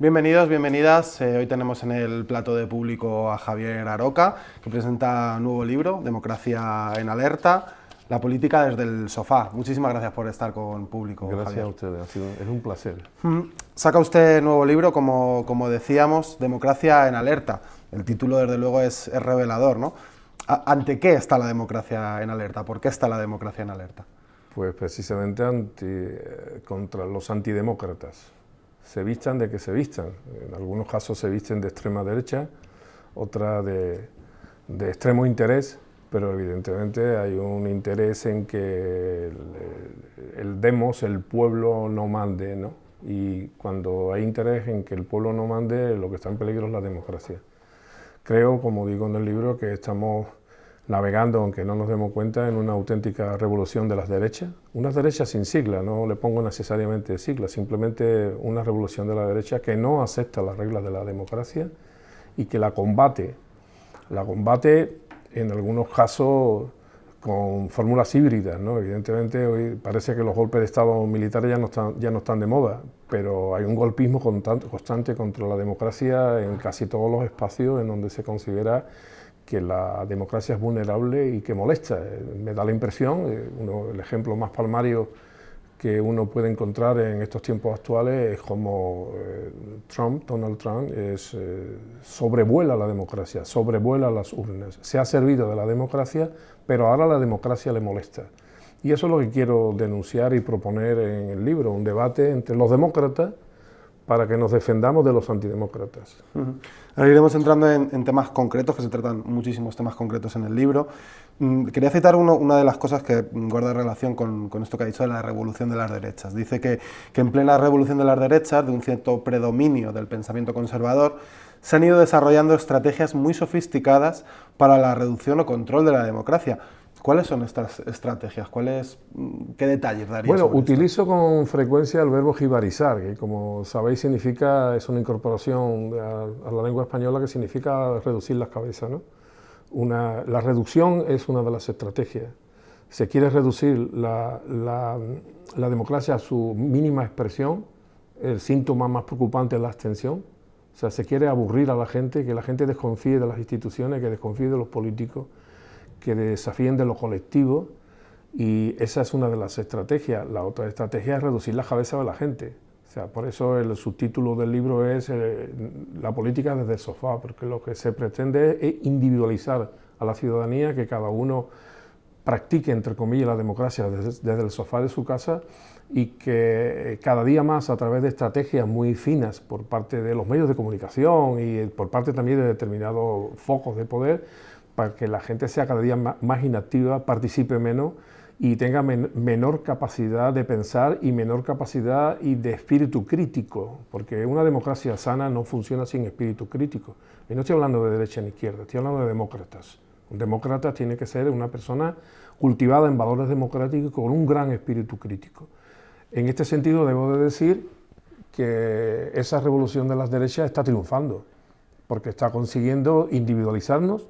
Bienvenidos, bienvenidas. Hoy tenemos en el plato de público a Javier Aroca, que presenta un nuevo libro, Democracia en Alerta, la política desde el sofá. Muchísimas gracias por estar con público, Gracias Javier. a ustedes, es un placer. Saca usted nuevo libro, como decíamos, Democracia en Alerta. El título, desde luego, es revelador, ¿no? ¿Ante qué está la democracia en alerta? ¿Por qué está la democracia en alerta? Pues precisamente contra los antidemócratas. Se vistan de que se vistan. En algunos casos se visten de extrema derecha, otras de extremo interés, pero evidentemente hay un interés en que el demos, el pueblo, no mande, ¿no? Y cuando hay interés en que el pueblo no mande, lo que está en peligro es la democracia. Creo, como digo en el libro, que estamos navegando, aunque no nos demos cuenta, en una auténtica revolución de las derechas. Unas derechas sin sigla, no le pongo necesariamente sigla, simplemente una revolución de la derecha que no acepta las reglas de la democracia y que la combate en algunos casos con fórmulas híbridas, ¿no? Evidentemente hoy parece que los golpes de Estado militares ya no están de moda, pero hay un golpismo constante contra la democracia en casi todos los espacios en donde se considera que la democracia es vulnerable y que molesta. Me da la impresión, el ejemplo más palmario que uno puede encontrar en estos tiempos actuales es como Donald Trump, sobrevuela la democracia, sobrevuela las urnas. Se ha servido de la democracia, pero ahora la democracia le molesta. Y eso es lo que quiero denunciar y proponer en el libro, un debate entre los demócratas para que nos defendamos de los antidemócratas. Ahora iremos entrando en temas concretos, que se tratan muchísimos temas concretos en el libro. Quería citar una de las cosas que guarda relación con esto que ha dicho de la revolución de las derechas. Dice que en plena revolución de las derechas, de un cierto predominio del pensamiento conservador, se han ido desarrollando estrategias muy sofisticadas para la reducción o control de la democracia. ¿Cuáles son estas estrategias? ¿Qué detalles darías? Bueno, utilizo con frecuencia el verbo jibarizar, que como sabéis es una incorporación a la lengua española que significa reducir las cabezas, ¿no? La reducción es una de las estrategias. Se quiere reducir la democracia a su mínima expresión. El síntoma más preocupante es la abstención. O sea, se quiere aburrir a la gente, que la gente desconfíe de las instituciones, que desconfíe de los políticos, que desafíen de lo colectivo, y esa es una de las estrategias. La otra estrategia es reducir la cabeza de la gente. O sea, por eso el subtítulo del libro es la política desde el sofá, porque lo que se pretende es individualizar a la ciudadanía, que cada uno practique, entre comillas, la democracia desde el sofá de su casa, y que cada día más, a través de estrategias muy finas por parte de los medios de comunicación y por parte también de determinados focos de poder, para que la gente sea cada día más inactiva, participe menos y tenga menor capacidad de pensar y menor capacidad y de espíritu crítico, porque una democracia sana no funciona sin espíritu crítico. Y no estoy hablando de derecha ni izquierda, estoy hablando de demócratas. Un demócrata tiene que ser una persona cultivada en valores democráticos y con un gran espíritu crítico. En este sentido debo de decir que esa revolución de las derechas está triunfando, porque está consiguiendo individualizarnos,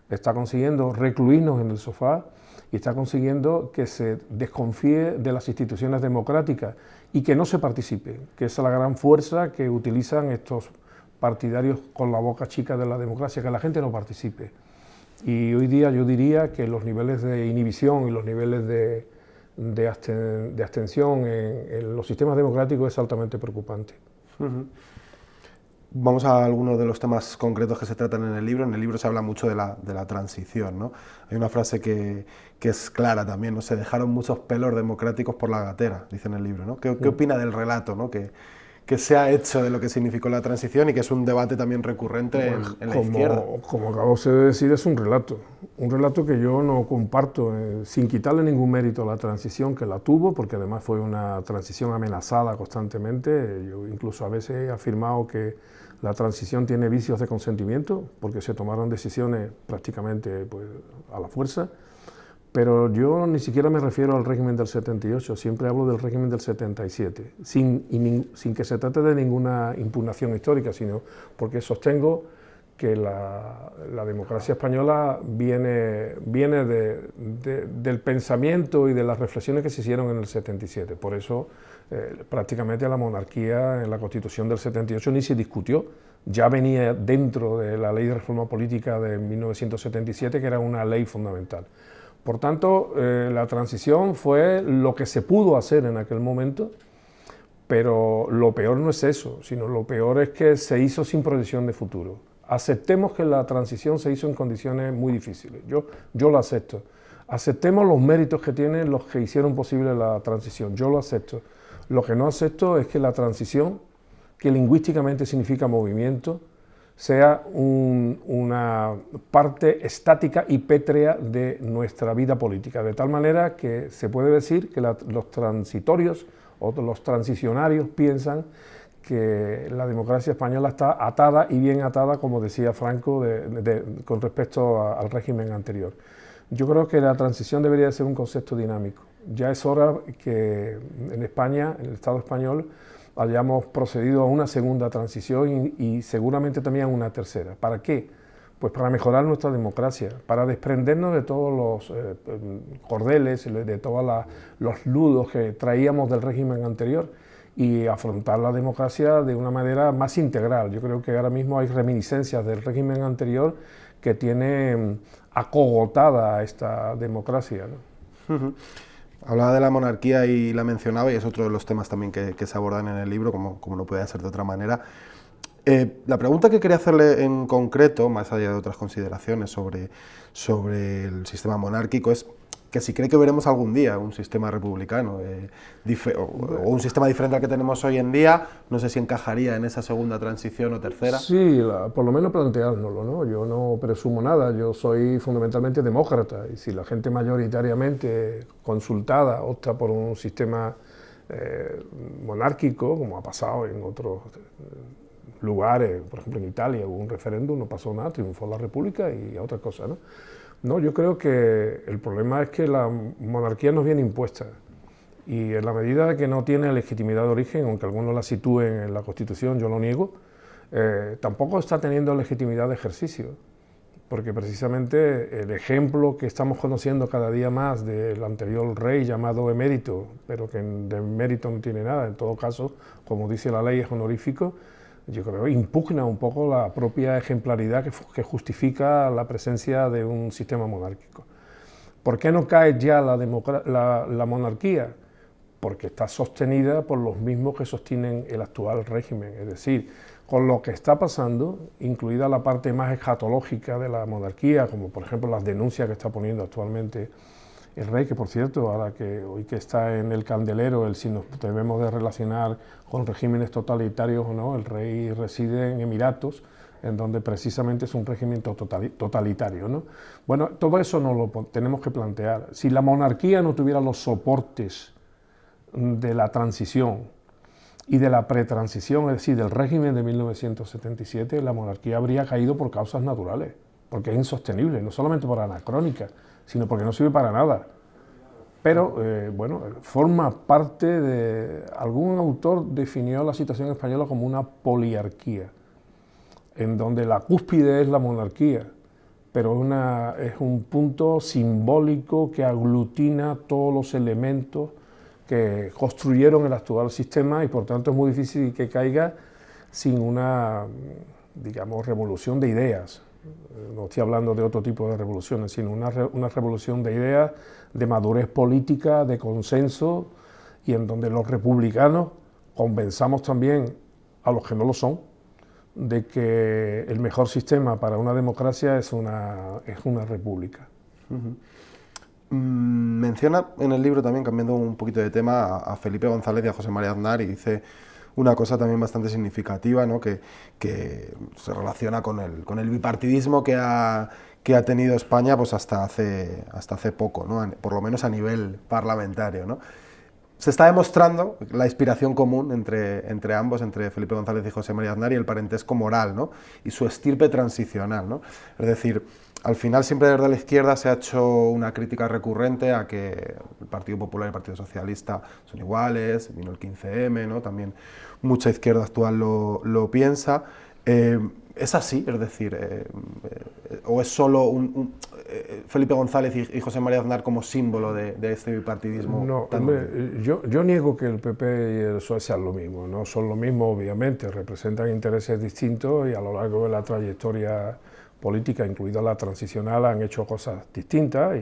está consiguiendo recluirnos en el sofá y está consiguiendo que se desconfíe de las instituciones democráticas y que no se participe, que esa es la gran fuerza que utilizan estos partidarios con la boca chica de la democracia, que la gente no participe. Y hoy día yo diría que los niveles de inhibición y los niveles de abstención en los sistemas democráticos es altamente preocupante. Vamos a algunos de los temas concretos que se tratan en el libro. En el libro se habla mucho de la transición, ¿no? Hay una frase que es clara también, ¿no? Se dejaron muchos pelos democráticos por la gatera, dice en el libro, ¿no? ¿Qué opina del relato, ¿no? que se ha hecho de lo que significó la transición y que es un debate también recurrente en la izquierda? Como acabo de decir, es un relato que yo no comparto, sin quitarle ningún mérito a la transición, que la tuvo, porque además fue una transición amenazada constantemente. Yo incluso a veces he afirmado que la transición tiene vicios de consentimiento, porque se tomaron decisiones prácticamente pues, a la fuerza, pero yo ni siquiera me refiero al régimen del 78, siempre hablo del régimen del 77, sin que se trate de ninguna impugnación histórica, sino porque sostengo que la democracia española viene del pensamiento y de las reflexiones que se hicieron en el 77. Por eso prácticamente la monarquía en la Constitución del 78 ni se discutió. Ya venía dentro de la Ley de Reforma Política de 1977, que era una ley fundamental. Por tanto, la transición fue lo que se pudo hacer en aquel momento, pero lo peor no es eso, sino lo peor es que se hizo sin proyección de futuro. Aceptemos que la transición se hizo en condiciones muy difíciles, yo lo acepto. Aceptemos los méritos que tienen los que hicieron posible la transición, yo lo acepto. Lo que no acepto es que la transición, que lingüísticamente significa movimiento, sea una parte estática y pétrea de nuestra vida política, de tal manera que se puede decir que los transitorios o los transicionarios piensan que la democracia española está atada y bien atada, como decía Franco, con respecto al régimen anterior. Yo creo que la transición debería ser un concepto dinámico. Ya es hora que en España, en el Estado español, hayamos procedido a una segunda transición y seguramente también a una tercera. ¿Para qué? Pues para mejorar nuestra democracia, para desprendernos de todos los cordeles, de todos los nudos que traíamos del régimen anterior y afrontar la democracia de una manera más integral. Yo creo que ahora mismo hay reminiscencias del régimen anterior que tienen acogotada a esta democracia, ¿no? Hablaba de la monarquía y la mencionaba, y es otro de los temas también que se abordan en el libro, como no puede ser de otra manera. La pregunta que quería hacerle en concreto, más allá de otras consideraciones sobre el sistema monárquico, es que si cree que veremos algún día un sistema republicano o un sistema diferente al que tenemos hoy en día, no sé si encajaría en esa segunda transición o tercera. Sí, por lo menos planteárnoslo, ¿no? Yo no presumo nada, yo soy fundamentalmente demócrata, y si la gente mayoritariamente consultada opta por un sistema monárquico, como ha pasado en otros lugares, por ejemplo en Italia hubo un referéndum, no pasó nada, triunfó la República y otra cosa, ¿no? No, yo creo que el problema es que la monarquía nos viene impuesta y en la medida de que no tiene legitimidad de origen, aunque algunos la sitúen en la Constitución, yo lo niego, tampoco está teniendo legitimidad de ejercicio, porque precisamente el ejemplo que estamos conociendo cada día más del anterior rey llamado emérito, pero que de emérito no tiene nada, en todo caso, como dice la ley, es honorífico, yo creo que impugna un poco la propia ejemplaridad que justifica la presencia de un sistema monárquico. ¿Por qué no cae ya la monarquía? Porque está sostenida por los mismos que sostienen el actual régimen, es decir, con lo que está pasando, incluida la parte más escatológica de la monarquía, como por ejemplo las denuncias que está poniendo actualmente el rey, que por cierto, ahora que hoy que está en el candelero, si nos debemos de relacionar con regímenes totalitarios o no, el rey reside en Emiratos, en donde precisamente es un régimen totalitario, ¿no? Bueno, todo eso nos lo tenemos que plantear. Si la monarquía no tuviera los soportes de la transición y de la pretransición, es decir, del régimen de 1977, la monarquía habría caído por causas naturales, porque es insostenible, no solamente por anacrónica, sino porque no sirve para nada. Pero, bueno, forma parte de... Algún autor definió la situación española como una poliarquía, en donde la cúspide es la monarquía, pero es un punto simbólico que aglutina todos los elementos que construyeron el actual sistema y por tanto es muy difícil que caiga sin una, digamos, revolución de ideas. No estoy hablando de otro tipo de revoluciones, sino una revolución de ideas, de madurez política, de consenso, y en donde los republicanos convenzamos también a los que no lo son de que el mejor sistema para una democracia es una república. Menciona en el libro también, cambiando un poquito de tema, a Felipe González y a José María Aznar, y dice una cosa también bastante significativa, ¿no? que se relaciona con el bipartidismo que ha tenido España pues hasta hace poco, ¿no? Por lo menos a nivel parlamentario, ¿no? Se está demostrando la inspiración común entre ambos, entre Felipe González y José María Aznar, y el parentesco moral, ¿no? Y su estirpe transicional, ¿no? Es decir, al final siempre desde la izquierda se ha hecho una crítica recurrente a que el Partido Popular y el Partido Socialista son iguales, vino el 15M, ¿no? También mucha izquierda actual lo piensa. ¿Es así? Es decir, ¿o es solo Felipe González y José María Aznar como símbolo de este bipartidismo? No, tan hombre, yo niego que el PP y el PSOE sean lo mismo, no son lo mismo obviamente, representan intereses distintos y a lo largo de la trayectoria política, incluida la transicional, han hecho cosas distintas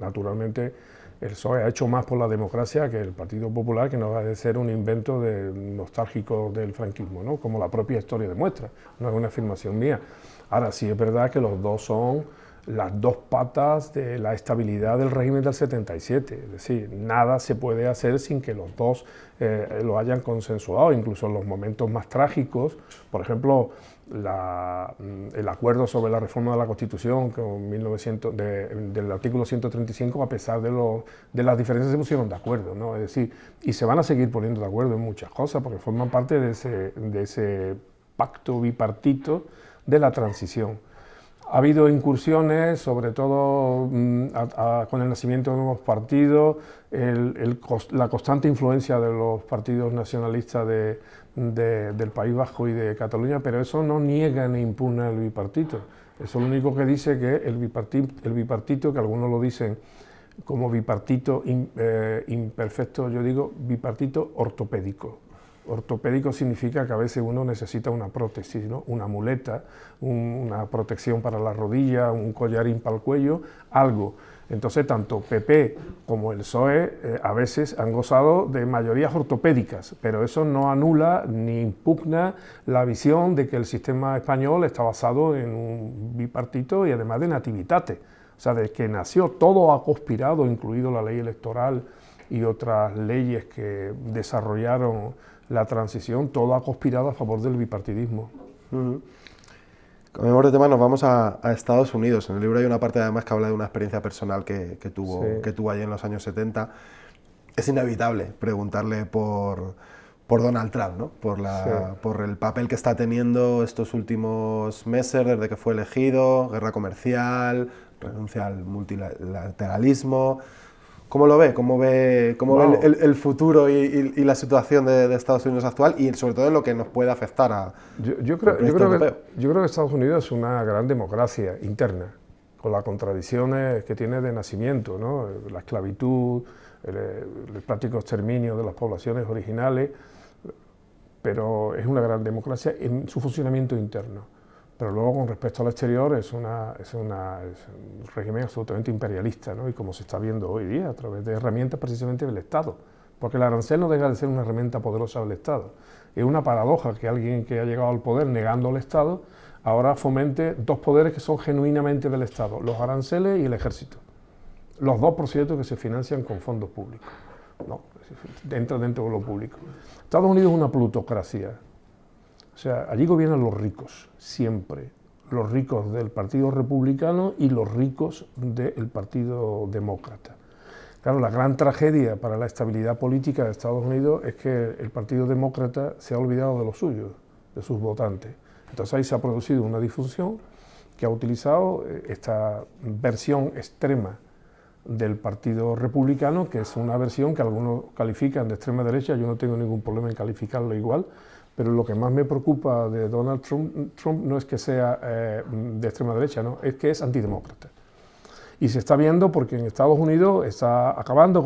naturalmente el PSOE ha hecho más por la democracia que el Partido Popular, que no va a ser un invento nostálgico del franquismo, ¿no? Como la propia historia demuestra, no es una afirmación mía. Ahora sí es verdad que los dos son las dos patas de la estabilidad del régimen del 77, es decir, nada se puede hacer sin que los dos lo hayan consensuado, incluso en los momentos más trágicos, por ejemplo, el acuerdo sobre la reforma de la Constitución con del artículo 135, a pesar de las diferencias se pusieron de acuerdo, ¿no? Es decir, y se van a seguir poniendo de acuerdo en muchas cosas, porque forman parte de ese pacto bipartito de la transición. Ha habido incursiones, sobre todo con el nacimiento de nuevos partidos, la constante influencia de los partidos nacionalistas del País Vasco y de Cataluña, pero eso no niega ni impugna el bipartito. Eso lo único que dice que el bipartito, que algunos lo dicen como bipartito imperfecto, yo digo bipartito ortopédico. Ortopédico significa que a veces uno necesita una prótesis, ¿no? Una muleta, una protección para la rodilla, un collarín para el cuello, algo. Entonces, tanto PP como el PSOE a veces han gozado de mayorías ortopédicas, pero eso no anula ni impugna la visión de que el sistema español está basado en un bipartito y además de nativitate. O sea, de que nació, todo ha conspirado, incluido la ley electoral y otras leyes que desarrollaron la transición, todo ha conspirado a favor del bipartidismo. Cambiamos de tema, nos vamos a Estados Unidos. En el libro hay una parte además que habla de una experiencia personal que tuvo allí en los años 70. Es inevitable preguntarle por Donald Trump, ¿no? Por el papel que está teniendo estos últimos meses desde que fue elegido, guerra comercial, renuncia al multilateralismo. ¿Cómo lo ve? ¿Cómo ve el futuro y la situación de Estados Unidos actual y sobre todo en lo que nos puede afectar a yo creo que Estados Unidos es una gran democracia interna, con las contradicciones que tiene de nacimiento, ¿no? La esclavitud, el práctico exterminio de las poblaciones originales, pero es una gran democracia en su funcionamiento interno. Pero luego, con respecto al exterior, es un régimen absolutamente imperialista, ¿no? Y como se está viendo hoy día, a través de herramientas precisamente del Estado. Porque el arancel no deja de ser una herramienta poderosa del Estado. Es una paradoja que alguien que ha llegado al poder negando al Estado, ahora fomente dos poderes que son genuinamente del Estado, los aranceles y el ejército. Los dos, por cierto, que se financian con fondos públicos. No, entra dentro de lo público. Estados Unidos es una plutocracia. O sea, allí gobiernan los ricos, siempre. Los ricos del Partido Republicano y los ricos del Partido Demócrata. Claro, la gran tragedia para la estabilidad política de Estados Unidos es que el Partido Demócrata se ha olvidado de los suyos, de sus votantes. Entonces ahí se ha producido una disfunción que ha utilizado esta versión extrema del Partido Republicano, que es una versión que algunos califican de extrema derecha. Yo no tengo ningún problema en calificarlo igual, pero lo que más me preocupa de Donald Trump no es que sea de extrema derecha, no, es que es antidemócrata. Y se está viendo porque en Estados Unidos está acabando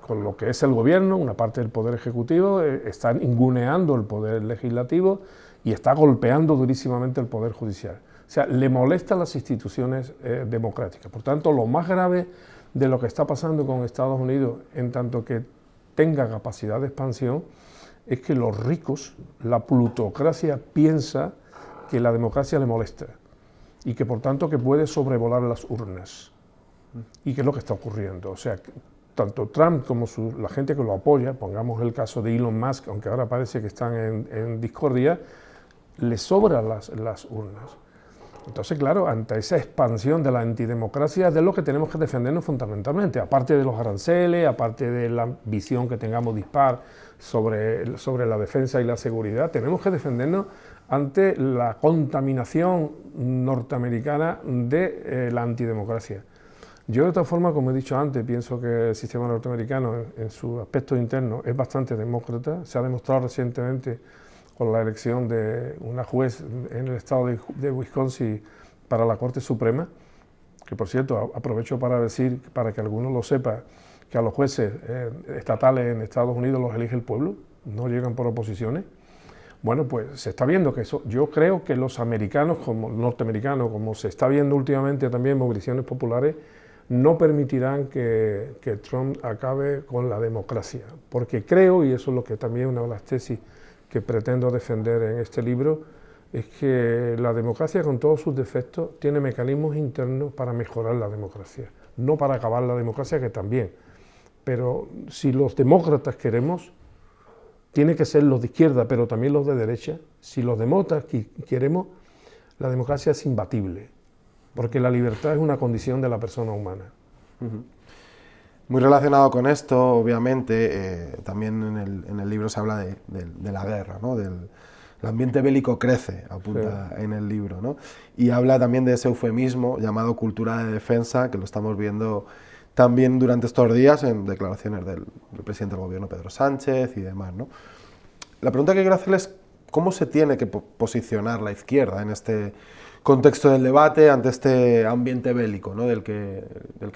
con lo que es el gobierno, una parte del poder ejecutivo, está ninguneando el poder legislativo y está golpeando durísimamente el poder judicial. O sea, le molestan las instituciones democráticas. Por tanto, lo más grave de lo que está pasando con Estados Unidos, en tanto que tenga capacidad de expansión, es que los ricos, la plutocracia, piensa que la democracia le molesta y que por tanto que puede sobrevolar las urnas. ¿Y qué es lo que está ocurriendo? O sea, tanto Trump como la gente que lo apoya, pongamos el caso de Elon Musk, aunque ahora parece que están en discordia, le sobran las urnas. Entonces, claro, ante esa expansión de la antidemocracia es de lo que tenemos que defendernos fundamentalmente, aparte de los aranceles, aparte de la visión que tengamos dispar sobre la defensa y la seguridad, tenemos que defendernos ante la contaminación norteamericana de la antidemocracia. Yo, de todas formas, como he dicho antes, pienso que el sistema norteamericano en su aspecto interno es bastante demócrata. Se ha demostrado recientemente por la elección de una juez en el estado de Wisconsin para la Corte Suprema, que por cierto aprovecho para decir, para que alguno lo sepa, que a los jueces estatales en Estados Unidos los elige el pueblo, no llegan por oposiciones. Bueno, pues se está viendo que eso, yo creo que los americanos, como norteamericanos, como se está viendo últimamente también movilizaciones populares, no permitirán que Trump acabe con la democracia, porque creo, y eso es lo que también una de las tesis que pretendo defender en este libro, es que la democracia, con todos sus defectos, tiene mecanismos internos para mejorar la democracia, no para acabar la democracia, que también. Pero si los demócratas queremos, tiene que ser los de izquierda, pero también los de derecha. Si los demócratas queremos, la democracia es imbatible, porque la libertad es una condición de la persona humana. Muy relacionado con esto, obviamente, también en el libro se habla de la guerra, ¿no? El ambiente bélico crece, apunta en el libro, ¿no? Y habla también de ese eufemismo llamado cultura de defensa, que lo estamos viendo también durante estos días en declaraciones del presidente del gobierno, Pedro Sánchez, y demás, ¿no? La pregunta que quiero hacerles es cómo se tiene que posicionar la izquierda en este contexto del debate, ante este ambiente bélico, ¿no? del que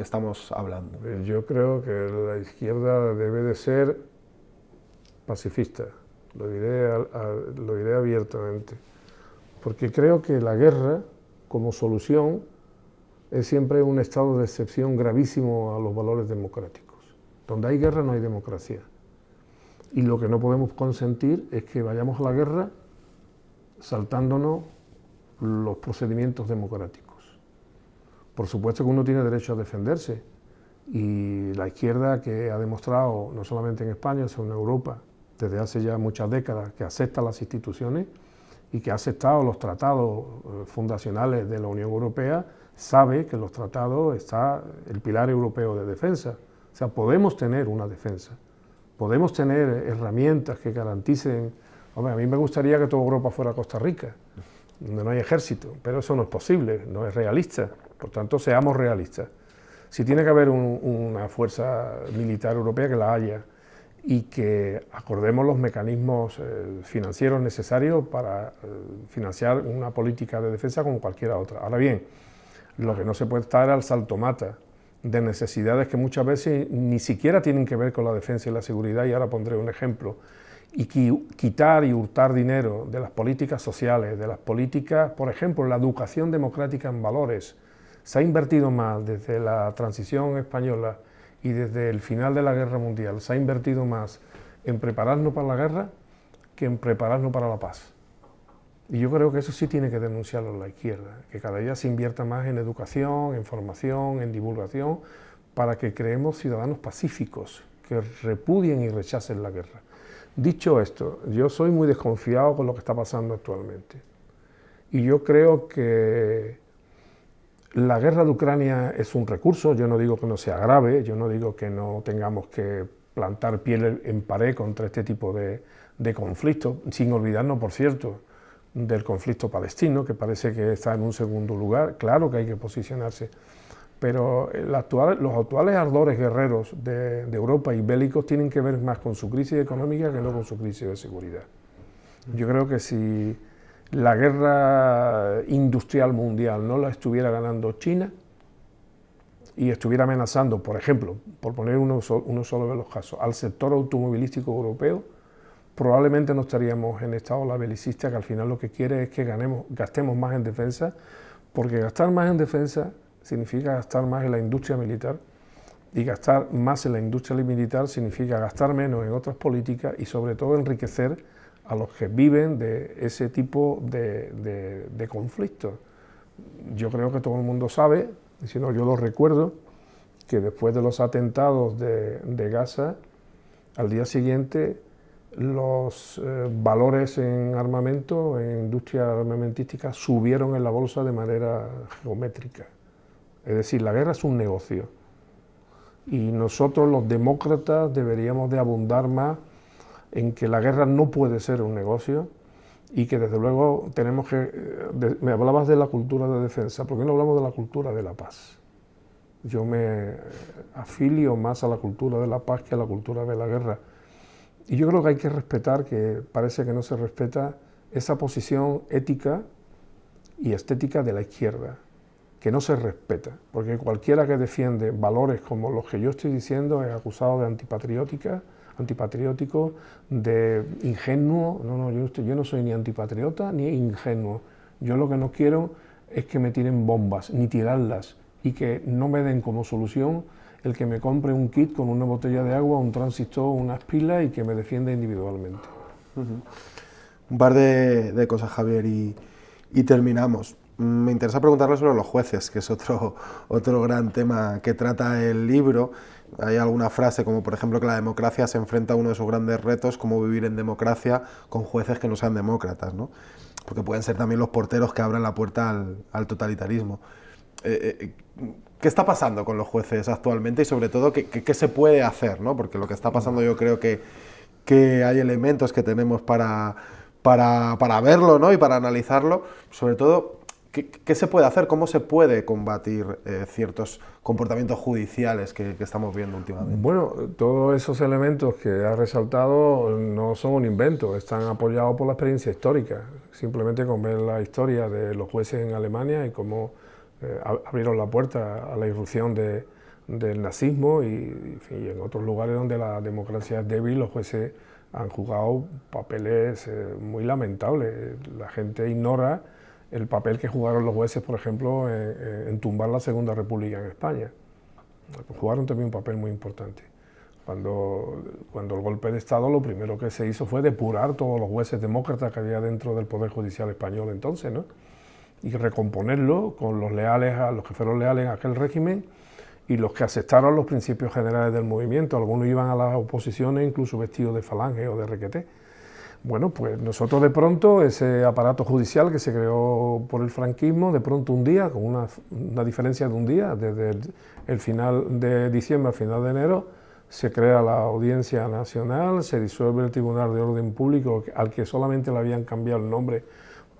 estamos hablando. Yo creo que la izquierda debe de ser pacifista, lo diré abiertamente, porque creo que la guerra como solución es siempre un estado de excepción gravísimo a los valores democráticos. Donde hay guerra no hay democracia. Y lo que no podemos consentir es que vayamos a la guerra saltándonos los procedimientos democráticos. Por supuesto que uno tiene derecho a defenderse, y la izquierda, que ha demostrado, no solamente en España, sino en Europa, desde hace ya muchas décadas, que acepta las instituciones y que ha aceptado los tratados fundacionales de la Unión Europea, sabe que en los tratados está el pilar europeo de defensa. O sea, podemos tener una defensa, podemos tener herramientas que garanticen. Hombre, a mí me gustaría que toda Europa fuera Costa Rica, donde no hay ejército, pero eso no es posible, no es realista. Por tanto, seamos realistas. Si tiene que haber una fuerza militar europea, que la haya, y que acordemos los mecanismos financieros necesarios para financiar una política de defensa como cualquiera otra. Ahora bien, lo que no se puede estar al saltomata de necesidades que muchas veces ni siquiera tienen que ver con la defensa y la seguridad, y ahora pondré un ejemplo, y quitar y hurtar dinero de las políticas sociales, de las políticas, por ejemplo, la educación democrática en valores. Se ha invertido más desde la transición española y desde el final de la Guerra Mundial, se ha invertido más en prepararnos para la guerra que en prepararnos para la paz. Y yo creo que eso sí tiene que denunciarlo la izquierda, que cada día se invierta más en educación, en formación, en divulgación, para que creemos ciudadanos pacíficos, que repudien y rechacen la guerra. Dicho esto, yo soy muy desconfiado con lo que está pasando actualmente. Y yo creo que la guerra de Ucrania es un recurso. Yo no digo que no sea grave, yo no digo que no tengamos que plantar piel en pared contra este tipo de conflictos, sin olvidarnos, por cierto, del conflicto palestino, que parece que está en un segundo lugar. Claro que hay que posicionarse, pero los actuales ardores guerreros de Europa y bélicos tienen que ver más con su crisis económica que no con su crisis de seguridad. Yo creo que si la guerra industrial mundial no la estuviera ganando China y estuviera amenazando, por ejemplo, por poner uno solo de los casos, al sector automovilístico europeo, probablemente no estaríamos en esta ola belicista, que al final lo que quiere es que gastemos más en defensa, porque gastar más en defensa significa gastar más en la industria militar, y gastar más en la industria militar significa gastar menos en otras políticas y sobre todo enriquecer a los que viven de ese tipo de conflictos. Yo creo que todo el mundo sabe, y si no yo lo recuerdo, que después de los atentados de Gaza, al día siguiente los valores en armamento, en industria armamentística, subieron en la bolsa de manera geométrica. Es decir, la guerra es un negocio y nosotros los demócratas deberíamos de abundar más en que la guerra no puede ser un negocio y que desde luego tenemos que... Me hablabas de la cultura de defensa, ¿por qué no hablamos de la cultura de la paz? Yo me afilio más a la cultura de la paz que a la cultura de la guerra. Y yo creo que hay que respetar, que parece que no se respeta, esa posición ética y estética de la izquierda, que no se respeta, porque cualquiera que defiende valores como los que yo estoy diciendo es acusado de antipatriótico, de ingenuo. No, yo no soy ni antipatriota ni ingenuo. Yo lo que no quiero es que me tiren bombas, ni tirarlas, y que no me den como solución el que me compre un kit con una botella de agua, un transistor, unas pilas y que me defienda individualmente. Un par de cosas, Javier, y terminamos. Me interesa preguntarle sobre los jueces, que es otro gran tema que trata el libro. Hay alguna frase como, por ejemplo, que la democracia se enfrenta a uno de sus grandes retos, como vivir en democracia con jueces que no sean demócratas, ¿no? Porque pueden ser también los porteros que abran la puerta al totalitarismo. ¿Qué está pasando con los jueces actualmente y sobre todo qué se puede hacer, ¿no? Porque lo que está pasando, yo creo que hay elementos que tenemos para verlo, ¿no? Y para analizarlo. Sobre todo, ¿qué se puede hacer? ¿Cómo se puede combatir ciertos comportamientos judiciales que estamos viendo últimamente? Bueno, todos esos elementos que has resaltado no son un invento, están apoyados por la experiencia histórica. Simplemente con ver la historia de los jueces en Alemania y cómo abrieron la puerta a la irrupción del nazismo y en otros lugares donde la democracia es débil, los jueces han jugado papeles muy lamentables. La gente ignora el papel que jugaron los jueces, por ejemplo, en tumbar la Segunda República en España. Jugaron también un papel muy importante. Cuando el golpe de Estado, lo primero que se hizo fue depurar todos los jueces demócratas que había dentro del Poder Judicial español entonces, ¿no? Y recomponerlo con los que fueron leales a aquel régimen y los que aceptaron los principios generales del movimiento. Algunos iban a las oposiciones incluso vestidos de falange o de requeté. Bueno, pues nosotros de pronto, ese aparato judicial que se creó por el franquismo, de pronto un día, con una diferencia de un día, desde el final de diciembre al final de enero, se crea la Audiencia Nacional, se disuelve el Tribunal de Orden Público, al que solamente le habían cambiado el nombre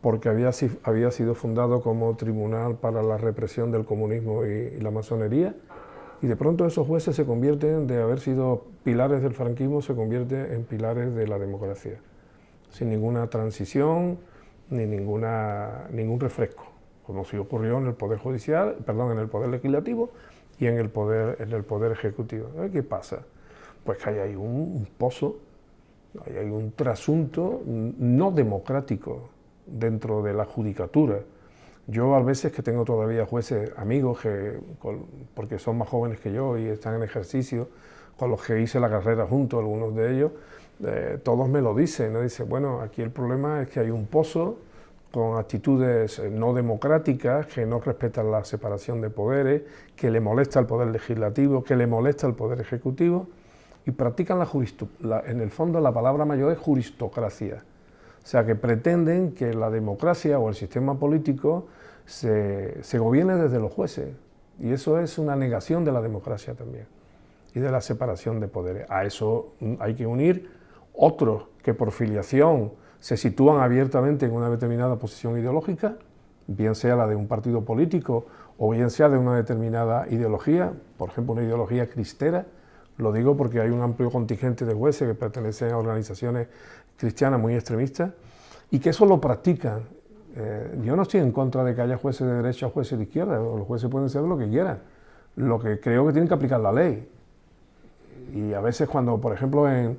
porque había sido fundado como Tribunal para la Represión del Comunismo y la Masonería, y de pronto esos jueces se convierten, de haber sido pilares del franquismo, se convierten en pilares de la democracia, sin ninguna transición ni ningún refresco, como sí ocurrió en el Poder Judicial, en el Poder Legislativo y en el Poder Ejecutivo. ¿Qué pasa? Pues que hay un pozo, hay un trasunto no democrático dentro de la judicatura. Yo a veces que tengo todavía jueces amigos porque son más jóvenes que yo y están en ejercicio, con los que hice la carrera juntos, algunos de ellos, todos me lo dicen, ¿no? Dicen, bueno, aquí el problema es que hay un pozo con actitudes no democráticas, que no respetan la separación de poderes, que le molesta al Poder Legislativo, que le molesta al Poder Ejecutivo, y practican en el fondo la palabra mayor es juristocracia. O sea, que pretenden que la democracia o el sistema político se gobierne desde los jueces. Y eso es una negación de la democracia también y de la separación de poderes. A eso hay que unir otros que por filiación se sitúan abiertamente en una determinada posición ideológica, bien sea la de un partido político o bien sea de una determinada ideología, por ejemplo una ideología cristera. Lo digo porque hay un amplio contingente de jueces que pertenecen a organizaciones cristianas muy extremistas y que eso lo practican. Yo no estoy en contra de que haya jueces de derecha o jueces de izquierda, los jueces pueden ser lo que quieran. Lo que creo que tienen que aplicar la ley. Y a veces cuando, por ejemplo, en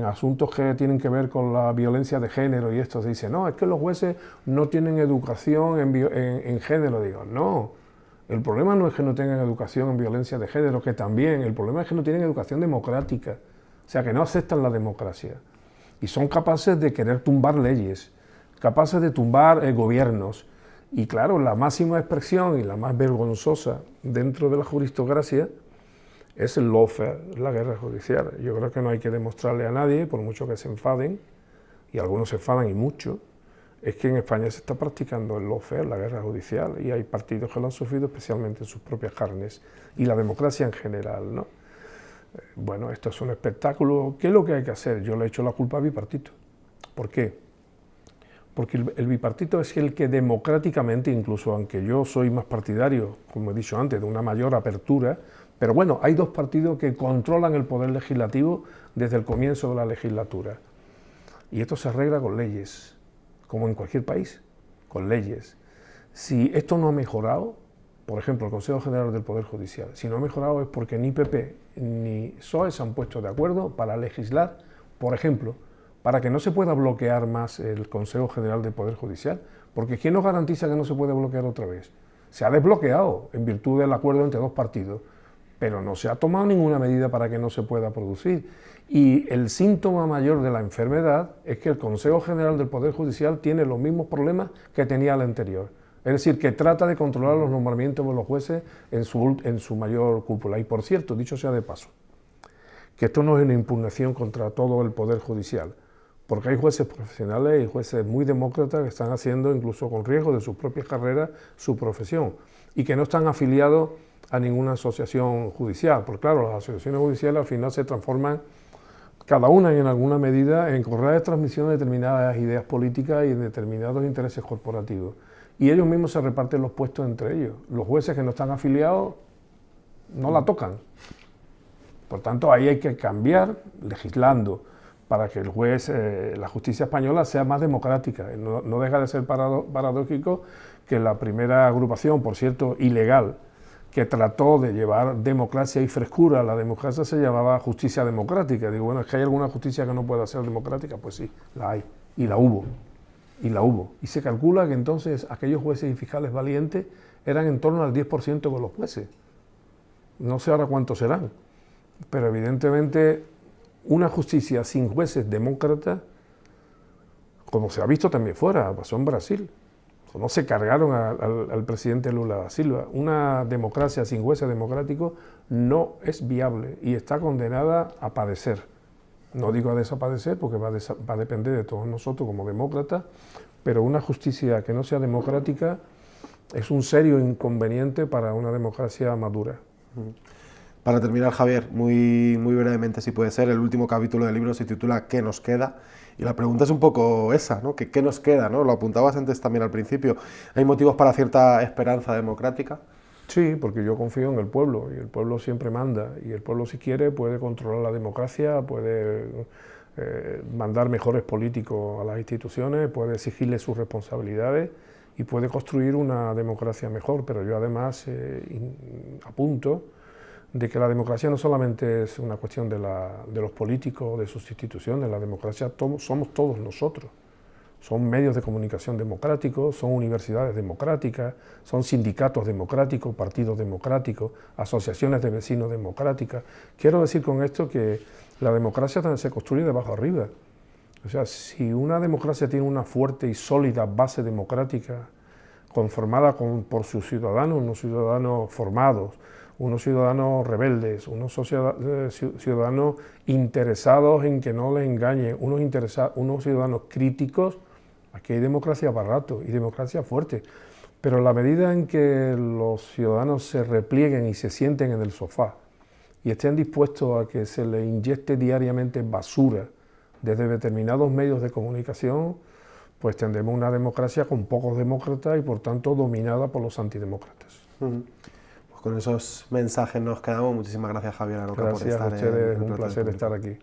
asuntos que tienen que ver con la violencia de género y esto, se dice, no, es que los jueces no tienen educación en género. Digo, no, el problema no es que no tengan educación en violencia de género, que también, el problema es que no tienen educación democrática, o sea, que no aceptan la democracia. Y son capaces de querer tumbar leyes, capaces de tumbar gobiernos. Y claro, la máxima expresión y la más vergonzosa dentro de la juristocracia es el lawfare, la guerra judicial. Yo creo que no hay que demostrarle a nadie, por mucho que se enfaden, y algunos se enfadan y mucho, es que en España se está practicando el lawfare, la guerra judicial, y hay partidos que lo han sufrido especialmente en sus propias carnes, y la democracia en general, ¿no? Bueno, esto es un espectáculo. ¿Qué es lo que hay que hacer? Yo le he hecho la culpa al bipartito. ¿Por qué? Porque el bipartito es el que democráticamente, incluso aunque yo soy más partidario, como he dicho antes, de una mayor apertura, pero bueno, hay dos partidos que controlan el poder legislativo desde el comienzo de la legislatura. Y esto se arregla con leyes, como en cualquier país, con leyes. Si esto no ha mejorado, por ejemplo, el Consejo General del Poder Judicial, si no ha mejorado es porque ni PP ni PSOE se han puesto de acuerdo para legislar, por ejemplo, para que no se pueda bloquear más el Consejo General del Poder Judicial, porque ¿quién nos garantiza que no se puede bloquear otra vez? Se ha desbloqueado en virtud del acuerdo entre dos partidos, pero no se ha tomado ninguna medida para que no se pueda producir. Y el síntoma mayor de la enfermedad es que el Consejo General del Poder Judicial tiene los mismos problemas que tenía el anterior. Es decir, que trata de controlar los nombramientos de los jueces en su mayor cúpula. Y por cierto, dicho sea de paso, que esto no es una impugnación contra todo el Poder Judicial, porque hay jueces profesionales y jueces muy demócratas que están haciendo, incluso con riesgo de sus propias carreras, su profesión, y que no están afiliados a ninguna asociación judicial, porque claro, las asociaciones judiciales al final se transforman, cada una en alguna medida, en correas de transmisión de determinadas ideas políticas y de determinados intereses corporativos. Y ellos mismos se reparten los puestos entre ellos. Los jueces que no están afiliados no la tocan. Por tanto, ahí hay que cambiar legislando para que el juez, la justicia española sea más democrática. No deja de ser paradójico que la primera agrupación, por cierto, ilegal, que trató de llevar democracia y frescura a la democracia se llamaba justicia democrática. Digo, bueno, ¿es que hay alguna justicia que no pueda ser democrática? Pues sí, la hay, y la hubo. Y se calcula que entonces aquellos jueces y fiscales valientes eran en torno al 10% de los jueces. No sé ahora cuántos serán, pero evidentemente una justicia sin jueces demócratas, como se ha visto también fuera, pasó en Brasil. No se cargaron al presidente Lula da Silva. Una democracia sin jueces democráticos no es viable y está condenada a padecer. No digo a desaparecer porque va a depender de todos nosotros como demócratas, pero una justicia que no sea democrática es un serio inconveniente para una democracia madura. Para terminar, Javier, muy brevemente, si puede ser, el último capítulo del libro se titula ¿Qué nos queda? Y la pregunta es un poco esa, ¿no? ¿Qué nos queda, ¿no? Lo apuntabas antes también al principio. ¿Hay motivos para cierta esperanza democrática? Sí, porque yo confío en el pueblo y el pueblo siempre manda y el pueblo si quiere puede controlar la democracia, puede mandar mejores políticos a las instituciones, puede exigirles sus responsabilidades y puede construir una democracia mejor, pero yo además apunto de que la democracia no solamente es una cuestión de los políticos, de sus instituciones, la democracia somos todos nosotros. Son medios de comunicación democráticos, son universidades democráticas, son sindicatos democráticos, partidos democráticos, asociaciones de vecinos democráticas. Quiero decir con esto que la democracia también se construye de abajo arriba. O sea, si una democracia tiene una fuerte y sólida base democrática conformada por sus ciudadanos, unos ciudadanos formados, unos ciudadanos rebeldes, unos ciudadanos interesados en que no les engañen, unos ciudadanos críticos, aquí hay democracia para rato y democracia fuerte. Pero en la medida en que los ciudadanos se replieguen y se sienten en el sofá y estén dispuestos a que se les inyecte diariamente basura desde determinados medios de comunicación, pues tendremos una democracia con pocos demócratas y por tanto dominada por los antidemócratas. Con esos mensajes nos quedamos. Muchísimas gracias, Javier Aroca, por estar en el plato. Gracias a ustedes, en el un plato placer del estar aquí.